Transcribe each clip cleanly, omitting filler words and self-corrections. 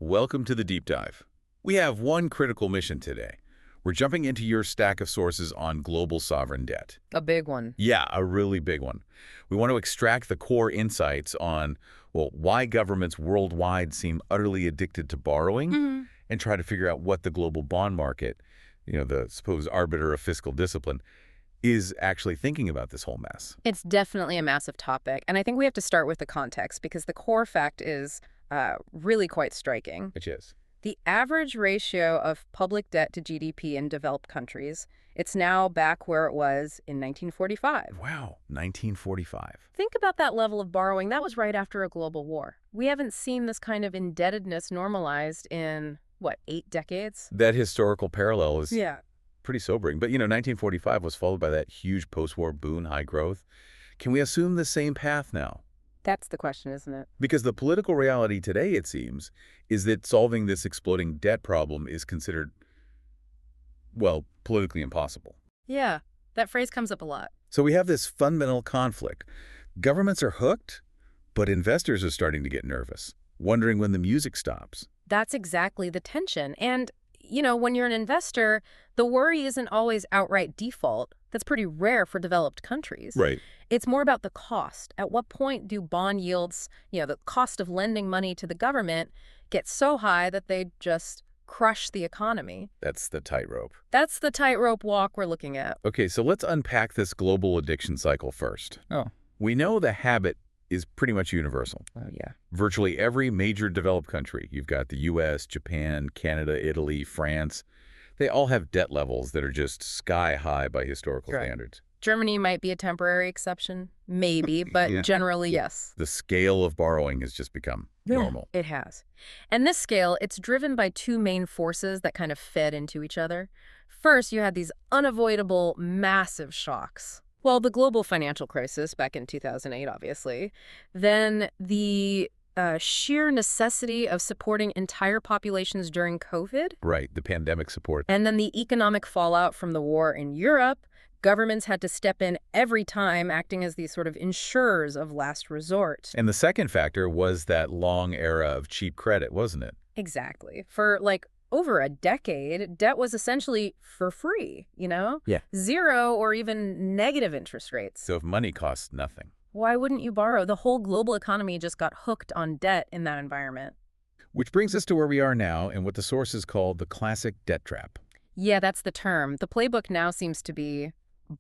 Welcome to the deep dive. We have one critical mission today. We're jumping into your stack of sources on global sovereign debt. A big one. Yeah, a really big one. We want to extract the core insights on, well, why governments worldwide seem utterly addicted to borrowing and try to figure out what the global bond market, the supposed arbiter of fiscal discipline, is actually thinking about this whole mess. It's definitely a massive topic, and I think we have to start with the context because the core fact is really quite striking. Which is? The average ratio of public debt to GDP in developed countries, it's now back where it was in 1945. Wow, 1945. Think about that level of borrowing. That was right after a global war. We haven't seen this kind of indebtedness normalized in, 8 decades? That historical parallel is Yeah. pretty sobering. But, 1945 was followed by that huge post-war boom, high growth. Can we assume the same path now? That's the question, isn't it? Because the political reality today, it seems, is that solving this exploding debt problem is considered, well, politically impossible. Yeah, that phrase comes up a lot. So we have this fundamental conflict. Governments are hooked, but investors are starting to get nervous, wondering when the music stops. That's exactly the tension. And, when you're an investor, the worry isn't always outright default. That's pretty rare for developed countries. Right. It's more about the cost. At what point do bond yields, the cost of lending money to the government, get so high that they just crush the economy? That's the tightrope. That's the tightrope walk we're looking at. Okay, so let's unpack this global addiction cycle first. Oh. We know the habit is pretty much universal. Oh, yeah. Virtually every major developed country, you've got the U.S., Japan, Canada, Italy, France, they all have debt levels that are just sky high by historical standards. Germany might be a temporary exception, maybe, but generally, yes. The scale of borrowing has just become normal. It has. And this scale, it's driven by two main forces that kind of fed into each other. First, you had these unavoidable, massive shocks. Well, the global financial crisis back in 2008, obviously. Then the sheer necessity of supporting entire populations during COVID. Right, the pandemic support. And then the economic fallout from the war in Europe. Governments had to step in every time, acting as these sort of insurers of last resort. And the second factor was that long era of cheap credit, wasn't it? Exactly. For over a decade, debt was essentially for free, Yeah. Zero or even negative interest rates. So if money costs nothing. Why wouldn't you borrow? The whole global economy just got hooked on debt in that environment. Which brings us to where we are now and what the sources call the classic debt trap. Yeah, that's the term. The playbook now seems to be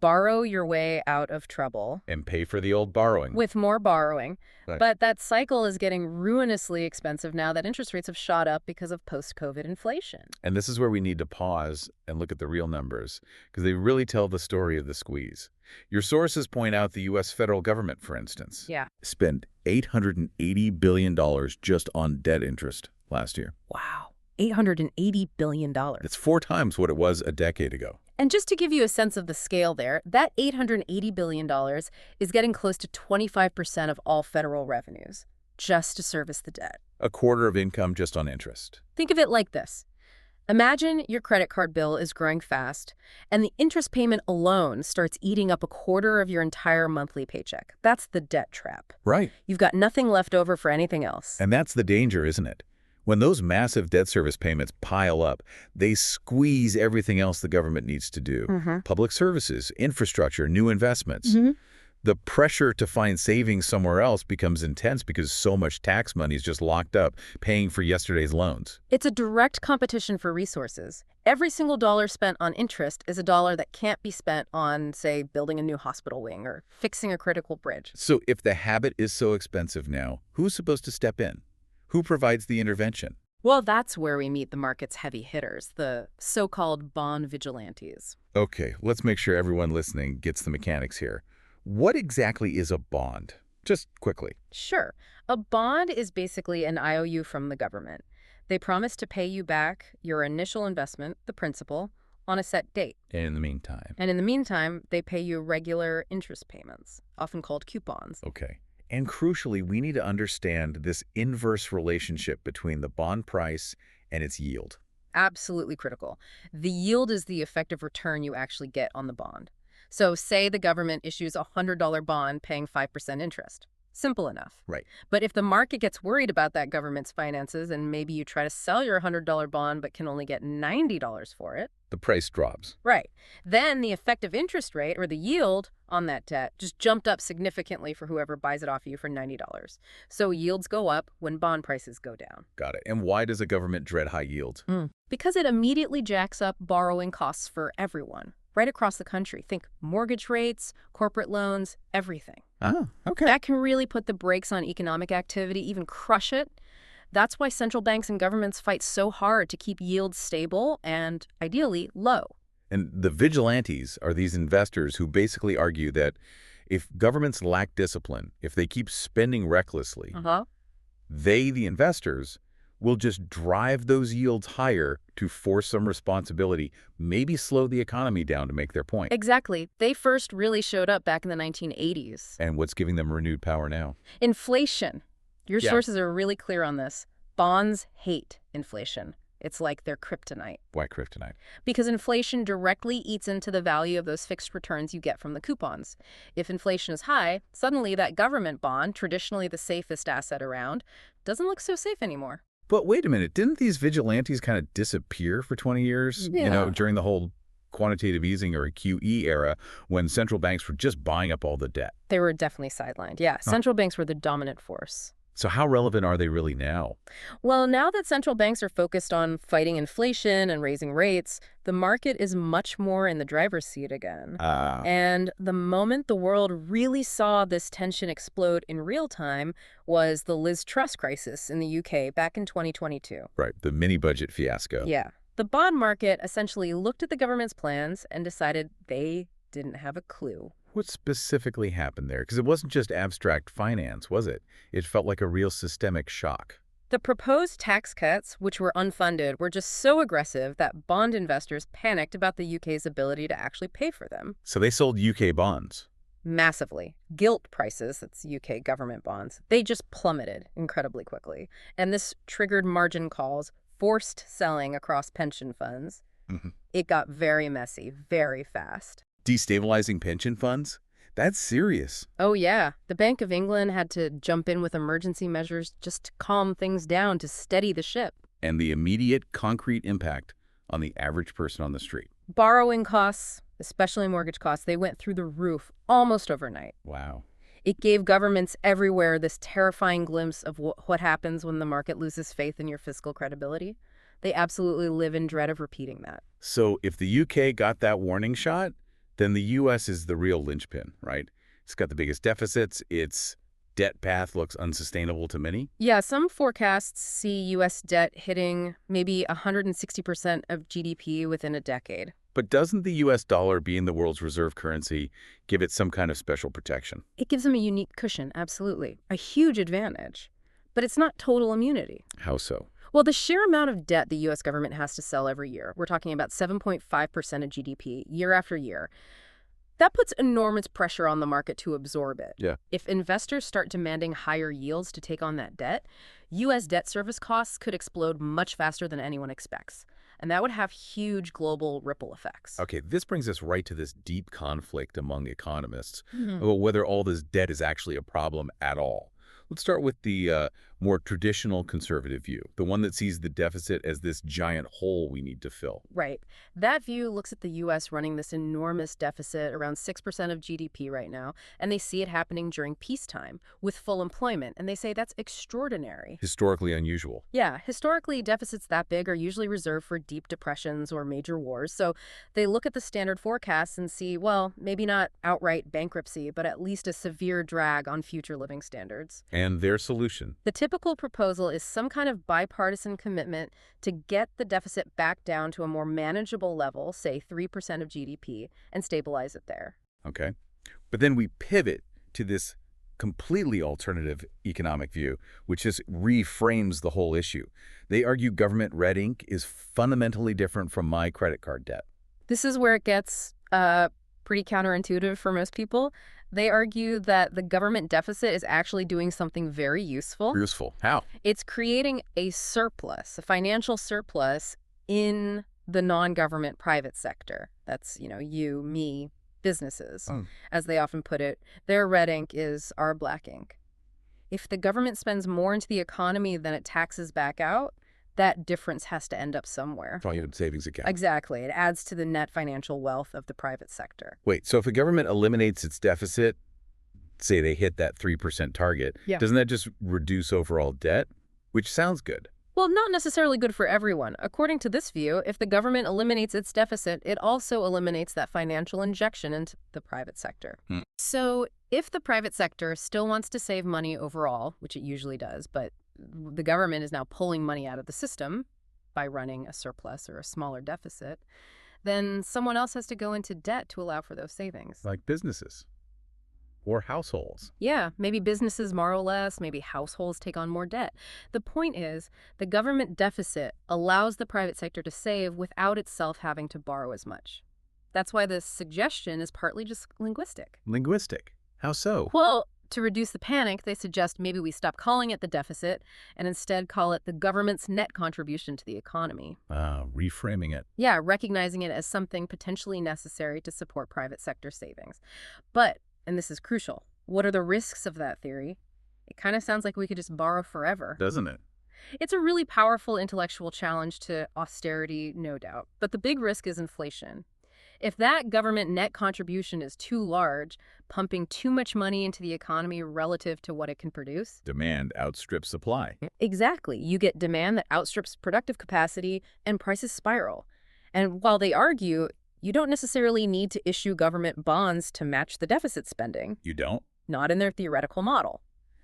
borrow your way out of trouble. And pay for the old borrowing. With more borrowing. Right. But that cycle is getting ruinously expensive now that interest rates have shot up because of post-COVID inflation. And this is where we need to pause and look at the real numbers, because they really tell the story of the squeeze. Your sources point out the U.S. federal government, for instance, spent $880 billion just on debt interest last year. Wow. $880 billion. That's 4 times what it was a decade ago. And just to give you a sense of the scale there, that $880 billion is getting close to 25% of all federal revenues, just to service the debt. A quarter of income just on interest. Think of it like this. Imagine your credit card bill is growing fast, and the interest payment alone starts eating up a quarter of your entire monthly paycheck. That's the debt trap. Right. You've got nothing left over for anything else. And that's the danger, isn't it? When those massive debt service payments pile up, they squeeze everything else the government needs to do. Public services, infrastructure, new investments. The pressure to find savings somewhere else becomes intense because so much tax money is just locked up, paying for yesterday's loans. It's a direct competition for resources. Every single dollar spent on interest is a dollar that can't be spent on, say, building a new hospital wing or fixing a critical bridge. So if the habit is so expensive now, who's supposed to step in? Who provides the intervention? Well, that's where we meet the market's heavy hitters, the so-called bond vigilantes. Okay, let's make sure everyone listening gets the mechanics here. What exactly is a bond? Just quickly. Sure. A bond is basically an IOU from the government. They promise to pay you back your initial investment, the principal, on a set date. And in the meantime, they pay you regular interest payments, often called coupons. Okay. And crucially, we need to understand this inverse relationship between the bond price and its yield. Absolutely critical. The yield is the effective return you actually get on the bond. So say the government issues a $100 bond paying 5% interest. Simple enough. Right. But if the market gets worried about that government's finances and maybe you try to sell your $100 bond but can only get $90 for it. The price drops. Right. Then the effective interest rate or the yield on that debt just jumped up significantly for whoever buys it off you for $90. So yields go up when bond prices go down. Got it. And why does a government dread high yield? Because it immediately jacks up borrowing costs for everyone, right across the country. Think mortgage rates, corporate loans, everything. Oh, okay. That can really put the brakes on economic activity, even crush it. That's why central banks and governments fight so hard to keep yields stable and, ideally, low. And the vigilantes are these investors who basically argue that if governments lack discipline, if they keep spending recklessly, they, the investors, will just drive those yields higher to force some responsibility, maybe slow the economy down to make their point. Exactly. They first really showed up back in the 1980s. And what's giving them renewed power now? Inflation. Your Yeah. sources are really clear on this. Bonds hate inflation. It's like their kryptonite. Why kryptonite? Because inflation directly eats into the value of those fixed returns you get from the coupons. If inflation is high, suddenly that government bond, traditionally the safest asset around, doesn't look so safe anymore. But wait a minute, didn't these vigilantes kind of disappear for 20 years? Yeah. During the whole quantitative easing or QE era when central banks were just buying up all the debt. They were definitely sidelined. Yeah, central banks were the dominant force. So how relevant are they really now? Well, now that central banks are focused on fighting inflation and raising rates, the market is much more in the driver's seat again. And the moment the world really saw this tension explode in real time was the Liz Truss crisis in the UK back in 2022. Right, the mini-budget fiasco. Yeah. The bond market essentially looked at the government's plans and decided they didn't have a clue. What specifically happened there? Because it wasn't just abstract finance, was it? It felt like a real systemic shock. The proposed tax cuts, which were unfunded, were just so aggressive that bond investors panicked about the UK's ability to actually pay for them. So they sold UK bonds. Massively. Gilt prices, that's UK government bonds, they just plummeted incredibly quickly. And this triggered margin calls, forced selling across pension funds. It got very messy, very fast. Destabilizing pension funds? That's serious. Oh, yeah. The Bank of England had to jump in with emergency measures just to calm things down, to steady the ship. And the immediate concrete impact on the average person on the street. Borrowing costs, especially mortgage costs, they went through the roof almost overnight. Wow. It gave governments everywhere this terrifying glimpse of what happens when the market loses faith in your fiscal credibility. They absolutely live in dread of repeating that. So if the UK got that warning shot, then the U.S. is the real linchpin, right? It's got the biggest deficits. Its debt path looks unsustainable to many. Yeah, some forecasts see U.S. debt hitting maybe 160% of GDP within a decade. But doesn't the U.S. dollar, being the world's reserve currency, give it some kind of special protection? It gives them a unique cushion, absolutely. A huge advantage. But it's not total immunity. How so? Well, the sheer amount of debt the U.S. government has to sell every year, we're talking about 7.5% of GDP year after year, that puts enormous pressure on the market to absorb it. Yeah. If investors start demanding higher yields to take on that debt, U.S. debt service costs could explode much faster than anyone expects. And that would have huge global ripple effects. Okay, this brings us right to this deep conflict among economists about whether all this debt is actually a problem at all. Let's start with the more traditional conservative view, the one that sees the deficit as this giant hole we need to fill. Right. That view looks at the U.S. running this enormous deficit, around 6% of GDP right now, and they see it happening during peacetime with full employment, and they say that's extraordinary. Historically unusual. Yeah, historically, deficits that big are usually reserved for deep depressions or major wars, so they look at the standard forecasts and see, well, maybe not outright bankruptcy, but at least a severe drag on future living standards. And their solution? The typical proposal is some kind of bipartisan commitment to get the deficit back down to a more manageable level, say 3% of GDP, and stabilize it there. Okay. But then we pivot to this completely alternative economic view, which just reframes the whole issue. They argue government red ink is fundamentally different from my credit card debt. This is where it gets pretty counterintuitive for most people. They argue that the government deficit is actually doing something very useful. Useful. How? It's creating a surplus, a financial surplus in the non-government private sector. That's, you, me, businesses, as they often put it. Their red ink is our black ink. If the government spends more into the economy than it taxes back out, that difference has to end up somewhere. Probably a savings account. Exactly. It adds to the net financial wealth of the private sector. Wait, so if a government eliminates its deficit, say they hit that 3% target, Yeah. doesn't that just reduce overall debt? Which sounds good. Well, not necessarily good for everyone. According to this view, if the government eliminates its deficit, it also eliminates that financial injection into the private sector. So if the private sector still wants to save money overall, which it usually does, but the government is now pulling money out of the system by running a surplus or a smaller deficit, then someone else has to go into debt to allow for those savings. Like businesses or households. Yeah, maybe businesses borrow less, maybe households take on more debt. The point is, the government deficit allows the private sector to save without itself having to borrow as much. That's why this suggestion is partly just linguistic. Linguistic. How so? Well, to reduce the panic, they suggest maybe we stop calling it the deficit and instead call it the government's net contribution to the economy. Reframing it. Yeah, recognizing it as something potentially necessary to support private sector savings. But, and this is crucial, what are the risks of that theory? It kind of sounds like we could just borrow forever. Doesn't it? It's a really powerful intellectual challenge to austerity, no doubt. But the big risk is inflation. If that government net contribution is too large, pumping too much money into the economy relative to what it can produce. Demand outstrips supply. Exactly. You get demand that outstrips productive capacity and prices spiral. And while they argue, you don't necessarily need to issue government bonds to match the deficit spending. You don't? Not in their theoretical model.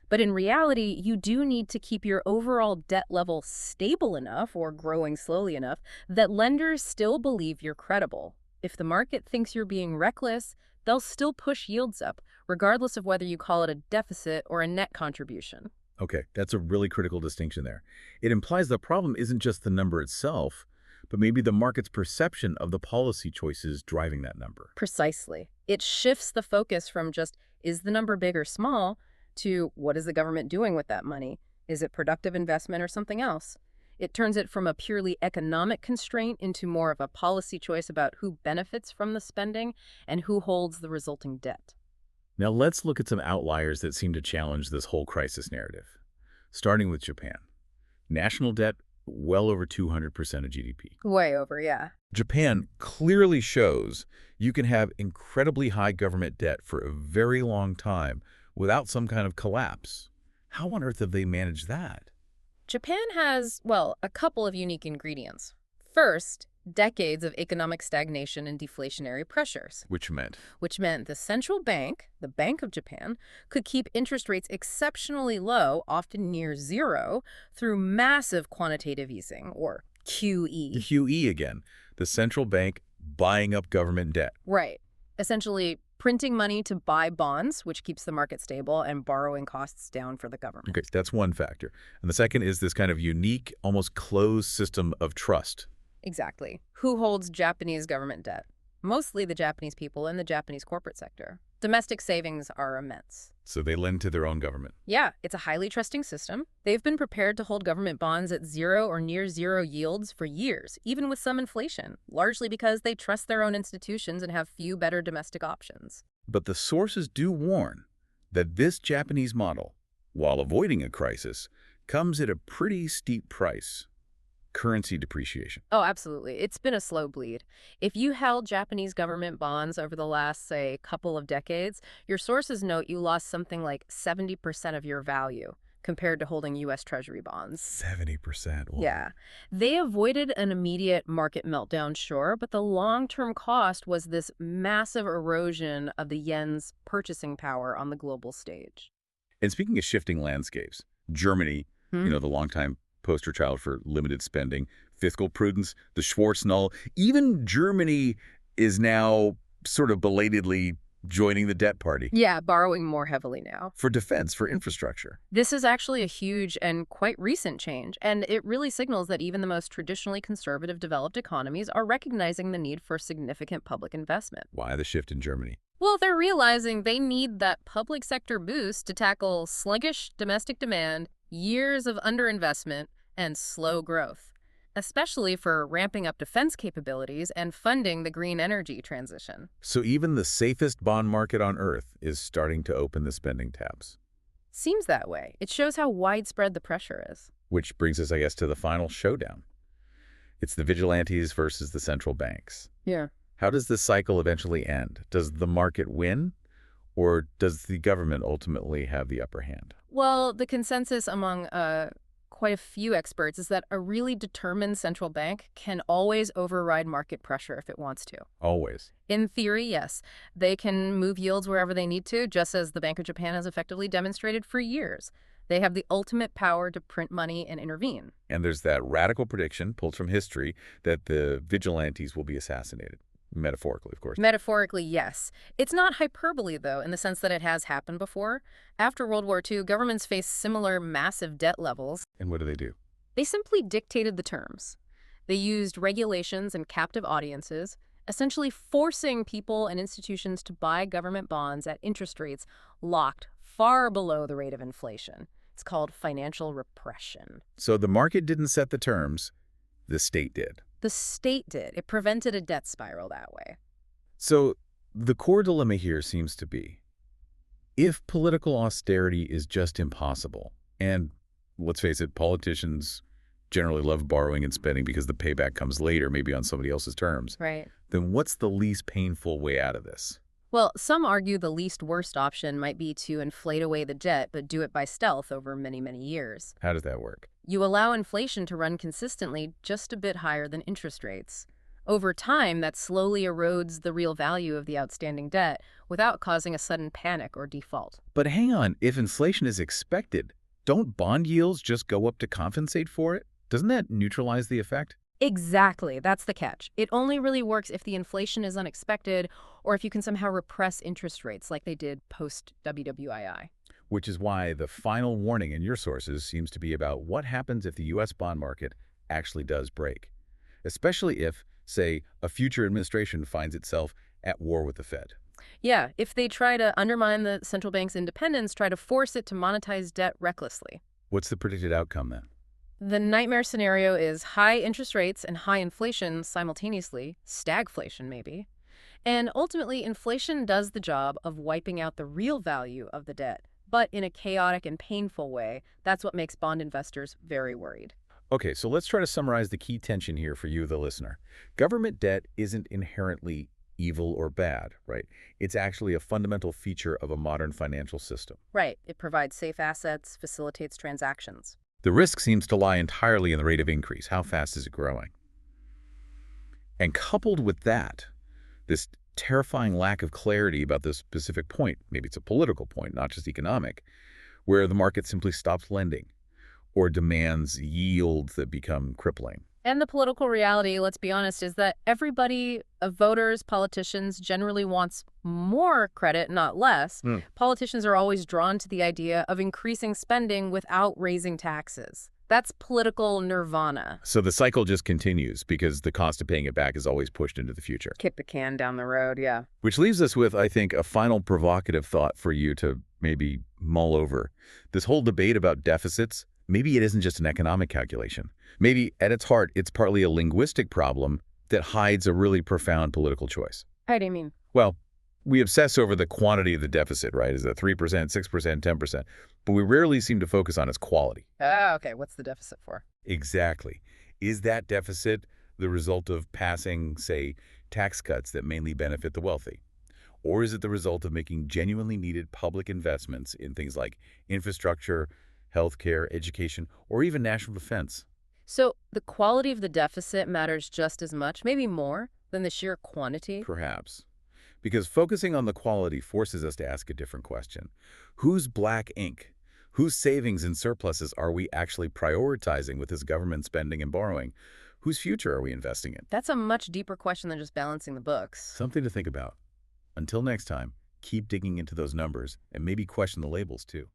But in reality, you do need to keep your overall debt level stable enough or growing slowly enough that lenders still believe you're credible. If the market thinks you're being reckless, they'll still push yields up, regardless of whether you call it a deficit or a net contribution. Okay, that's a really critical distinction there. It implies the problem isn't just the number itself, but maybe the market's perception of the policy choices driving that number. Precisely. It shifts the focus from just, is the number big or small, to what is the government doing with that money? Is it productive investment or something else? It turns it from a purely economic constraint into more of a policy choice about who benefits from the spending and who holds the resulting debt. Now let's look at some outliers that seem to challenge this whole crisis narrative. Starting with Japan. National debt well over 200% of GDP. Way over, yeah. Japan clearly shows you can have incredibly high government debt for a very long time without some kind of collapse. How on earth have they managed that? Japan has, well, a couple of unique ingredients. First, decades of economic stagnation and deflationary pressures. Which meant The central bank, the Bank of Japan, could keep interest rates exceptionally low, often near zero, through massive quantitative easing, or QE. QE again, the central bank buying up government debt. Right. Essentially, printing money to buy bonds, which keeps the market stable, and borrowing costs down for the government. Okay, that's one factor. And the second is this kind of unique, almost closed system of trust. Exactly. Who holds Japanese government debt? Mostly the Japanese people and the Japanese corporate sector. Domestic savings are immense. So they lend to their own government. Yeah, it's a highly trusting system. They've been prepared to hold government bonds at zero or near zero yields for years, even with some inflation, largely because they trust their own institutions and have few better domestic options. But the sources do warn that this Japanese model, while avoiding a crisis, comes at a pretty steep price. Currency depreciation. Oh, absolutely. It's been a slow bleed. If you held Japanese government bonds over the last, say, couple of decades, your sources note you lost something like 70% of your value compared to holding U.S. Treasury bonds. 70%. Well, Yeah. They avoided an immediate market meltdown, sure, but the long-term cost was this massive erosion of the yen's purchasing power on the global stage. And speaking of shifting landscapes, Germany, the longtime poster child for limited spending, fiscal prudence, the Schwarz Null. Even Germany is now sort of belatedly joining the debt party. Yeah, borrowing more heavily now. For defense, for infrastructure. This is actually a huge and quite recent change, and it really signals that even the most traditionally conservative developed economies are recognizing the need for significant public investment. Why the shift in Germany? Well, they're realizing they need that public sector boost to tackle sluggish domestic demand, years of underinvestment, and slow growth, especially for ramping up defense capabilities and funding the green energy transition. So even the safest bond market on Earth is starting to open the spending tabs. Seems that way. It shows how widespread the pressure is. Which brings us, I guess, to the final showdown. It's the vigilantes versus the central banks. Yeah. How does this cycle eventually end? Does the market win, or does the government ultimately have the upper hand? Well, the consensus among quite a few experts is that a really determined central bank can always override market pressure if it wants to. Always. In theory, yes. They can move yields wherever they need to, just as the Bank of Japan has effectively demonstrated for years. They have the ultimate power to print money and intervene. And there's that radical prediction, pulled from history, that the vigilantes will be assassinated. Metaphorically, of course. Metaphorically, yes. It's not hyperbole, though, in the sense that it has happened before. After World War II, governments faced similar massive debt levels. And what do? They simply dictated the terms. They used regulations and captive audiences, essentially forcing people and institutions to buy government bonds at interest rates locked far below the rate of inflation. It's called financial repression. So the market didn't set the terms, the state did. The state did. It prevented a debt spiral that way. So the core dilemma here seems to be, if political austerity is just impossible, and let's face it, politicians generally love borrowing and spending because the payback comes later, maybe on somebody else's terms, Right. then what's the least painful way out of this? Well, some argue the least worst option might be to inflate away the debt, but do it by stealth over many, many years. How does that work? You allow inflation to run consistently just a bit higher than interest rates. Over time, that slowly erodes the real value of the outstanding debt without causing a sudden panic or default. But hang on, if inflation is expected, don't bond yields just go up to compensate for it? Doesn't that neutralize the effect? Exactly. That's the catch. It only really works if the inflation is unexpected or if you can somehow repress interest rates like they did post-WWII. Which is why the final warning in your sources seems to be about what happens if the U.S. bond market actually does break, especially if, say, a future administration finds itself at war with the Fed. Yeah, if they try to undermine the central bank's independence, try to force it to monetize debt recklessly. What's the predicted outcome then? The nightmare scenario is high interest rates and high inflation simultaneously, stagflation maybe. And ultimately, inflation does the job of wiping out the real value of the debt, but in a chaotic and painful way. That's what makes bond investors very worried. Okay, so let's try to summarize the key tension here for you, the listener. Government debt isn't inherently evil or bad, right? It's actually a fundamental feature of a modern financial system. Right. It provides safe assets, facilitates transactions. The risk seems to lie entirely in the rate of increase. How fast is it growing? And coupled with that, this terrifying lack of clarity about the specific point, maybe it's a political point, not just economic, where the market simply stops lending or demands yields that become crippling. And the political reality, let's be honest, is that everybody, voters, politicians, generally wants more credit, not less. Politicians are always drawn to the idea of increasing spending without raising taxes. That's political nirvana. So the cycle just continues because the cost of paying it back is always pushed into the future. Kick the can down the road, yeah. Which leaves us with, I think, a final provocative thought for you to maybe mull over. This whole debate about deficits, maybe it isn't just an economic calculation. Maybe at its heart, it's partly a linguistic problem that hides a really profound political choice. How do you mean? Well, we obsess over the quantity of the deficit, right? Is it 3%, 6%, 10%? But we rarely seem to focus on its quality. Okay. What's the deficit for? Exactly. Is that deficit the result of passing, say, tax cuts that mainly benefit the wealthy? Or is it the result of making genuinely needed public investments in things like infrastructure, healthcare, education, or even national defense? So the quality of the deficit matters just as much, maybe more, than the sheer quantity? Perhaps. Because focusing on the quality forces us to ask a different question. Whose black ink, whose savings and surpluses are we actually prioritizing with this government spending and borrowing? Whose future are we investing in? That's a much deeper question than just balancing the books. Something to think about. Until next time, keep digging into those numbers and maybe question the labels too.